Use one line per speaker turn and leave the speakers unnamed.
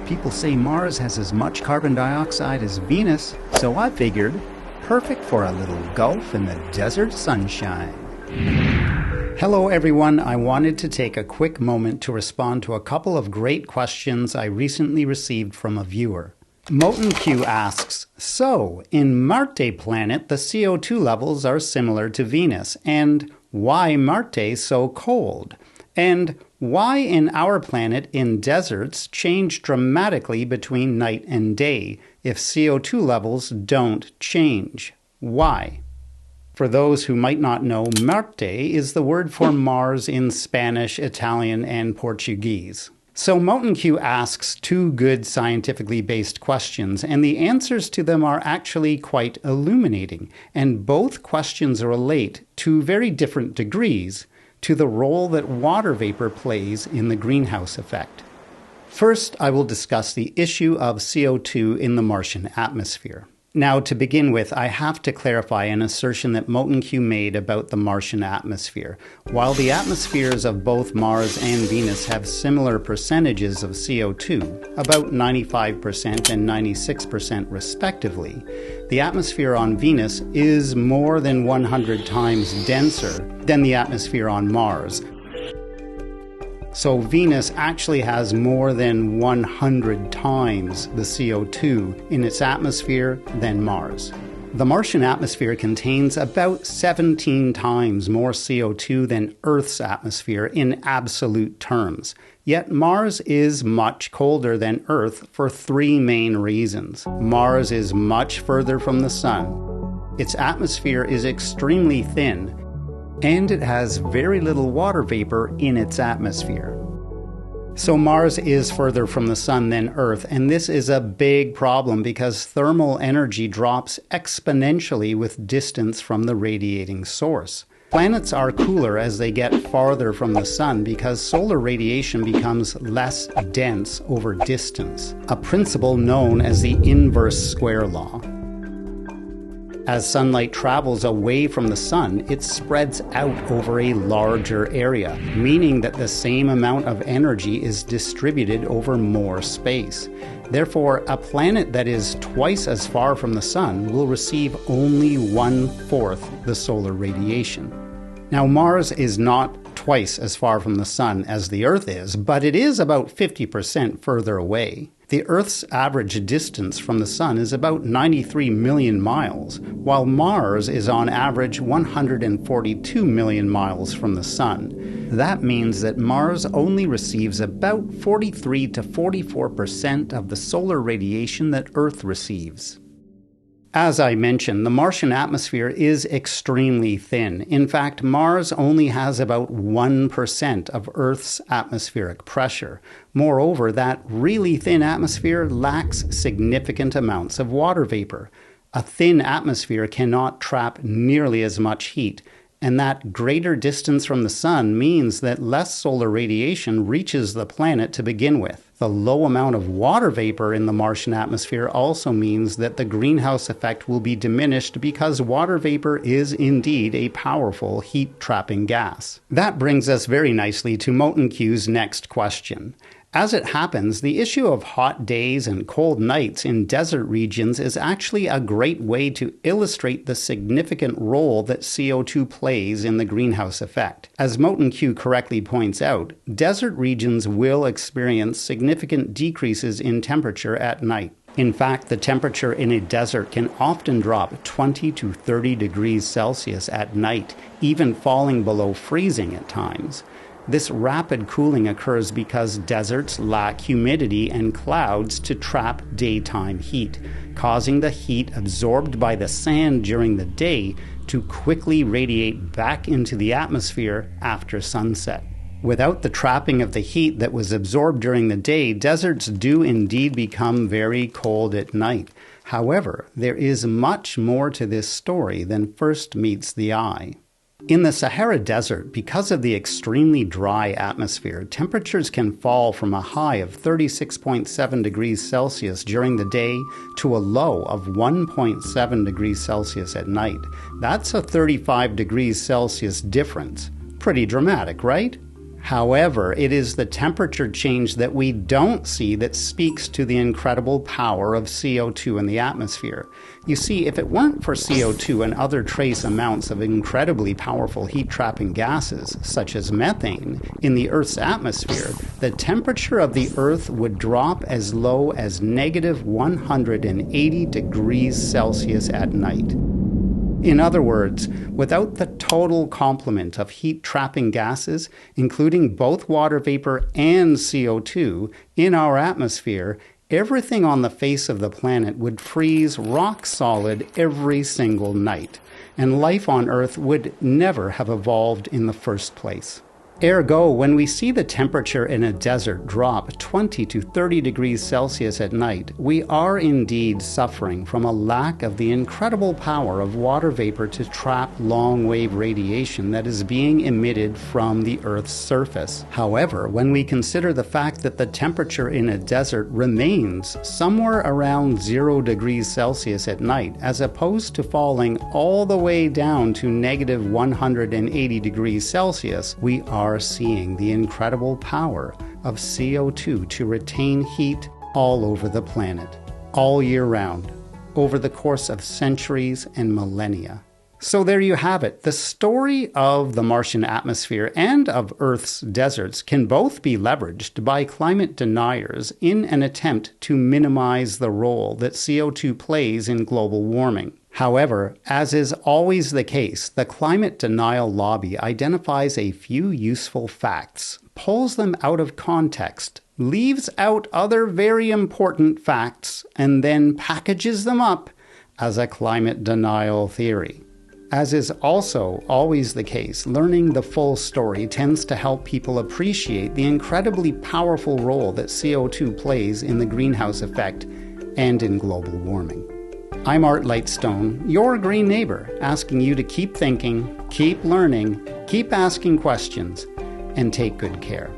People say Mars has as much carbon dioxide as Venus, so I figured, perfect for a little golf in the desert sunshine. Hello everyone, I wanted to take a quick moment to respond to a couple of great questions I recently received from a viewer. Moten Q asks, so, in Marte planet, the CO2 levels are similar to Venus, and why Marte so cold? And why in our planet in deserts change dramatically between night and day if CO2 levels don't change? Why? For those who might not know, Marte is the word for Mars in Spanish, Italian, and Portuguese. So Moten Q asks two good scientifically based questions, and the answers to them are actually quite illuminating, and both questions relate, to very different degrees, to the role that water vapor plays in the greenhouse effect. First, I will discuss the issue of CO2 in the Martian atmosphere. Now, to begin with, I have to clarify an assertion that Moten Q made about the Martian atmosphere. While the atmospheres of both Mars and Venus have similar percentages of CO2, about 95% and 96% respectively, the atmosphere on Venus is more than 100 times denser than the atmosphere on Mars. So Venus actually has more than 100 times the CO2 in its atmosphere than Mars. The Martian atmosphere contains about 17 times more CO2 than Earth's atmosphere in absolute terms. Yet Mars is much colder than Earth for three main reasons. Mars is much further from the Sun. Its atmosphere is extremely thin, and it has very little water vapor in its atmosphere. So Mars is further from the Sun than Earth, and this is a big problem because thermal energy drops exponentially with distance from the radiating source. Planets are cooler as they get farther from the Sun because solar radiation becomes less dense over distance, a principle known as the inverse square law. As sunlight travels away from the Sun, it spreads out over a larger area, meaning that the same amount of energy is distributed over more space. Therefore, a planet that is twice as far from the Sun will receive only 1/4 the solar radiation. Now, Mars is not twice as far from the Sun as the Earth is, but it is about 50% further away. The Earth's average distance from the Sun is about 93 million miles, while Mars is on average 142 million miles from the Sun. That means that Mars only receives about 43 to 44% of the solar radiation that Earth receives. As I mentioned, the Martian atmosphere is extremely thin. In fact, Mars only has about 1% of Earth's atmospheric pressure. Moreover, that really thin atmosphere lacks significant amounts of water vapor. A thin atmosphere cannot trap nearly as much heat, and that greater distance from the Sun means that less solar radiation reaches the planet to begin with. The low amount of water vapor in the Martian atmosphere also means that the greenhouse effect will be diminished because water vapor is indeed a powerful heat-trapping gas. That brings us very nicely to Moten Q's next question. As it happens, the issue of hot days and cold nights in desert regions is actually a great way to illustrate the significant role that CO2 plays in the greenhouse effect. As Moten Q correctly points out, desert regions will experience significant decreases in temperature at night. In fact, the temperature in a desert can often drop 20 to 30 degrees Celsius at night, even falling below freezing at times. This rapid cooling occurs because deserts lack humidity and clouds to trap daytime heat, causing the heat absorbed by the sand during the day to quickly radiate back into the atmosphere after sunset. Without the trapping of the heat that was absorbed during the day, deserts do indeed become very cold at night. However, there is much more to this story than first meets the eye. In the Sahara Desert, because of the extremely dry atmosphere, temperatures can fall from a high of 36.7 degrees Celsius during the day to a low of 1.7 degrees Celsius at night. That's a 35 degrees Celsius difference. Pretty dramatic, right? However, it is the temperature change that we don't see that speaks to the incredible power of CO2 in the atmosphere. You see, if it weren't for CO2 and other trace amounts of incredibly powerful heat-trapping gases, such as methane, in the Earth's atmosphere, the temperature of the Earth would drop as low as negative 180 degrees Celsius at night. In other words, without the total complement of heat-trapping gases, including both water vapor and CO2, in our atmosphere, everything on the face of the planet would freeze rock solid every single night, and life on Earth would never have evolved in the first place. Ergo, when we see the temperature in a desert drop 20 to 30 degrees Celsius at night, we are indeed suffering from a lack of the incredible power of water vapor to trap long-wave radiation that is being emitted from the Earth's surface. However, when we consider the fact that the temperature in a desert remains somewhere around 0 degrees Celsius at night, as opposed to falling all the way down to negative 180 degrees Celsius, we are seeing the incredible power of CO2 to retain heat all over the planet, all year round, over the course of centuries and millennia. So there you have it. The story of the Martian atmosphere and of Earth's deserts can both be leveraged by climate deniers in an attempt to minimize the role that CO2 plays in global warming. However, as is always the case, the climate denial lobby identifies a few useful facts, pulls them out of context, leaves out other very important facts, and then packages them up as a climate denial theory. As is also always the case, learning the full story tends to help people appreciate the incredibly powerful role that CO2 plays in the greenhouse effect and in global warming. I'm Art Lightstone, your green neighbor, asking you to keep thinking, keep learning, keep asking questions, and take good care.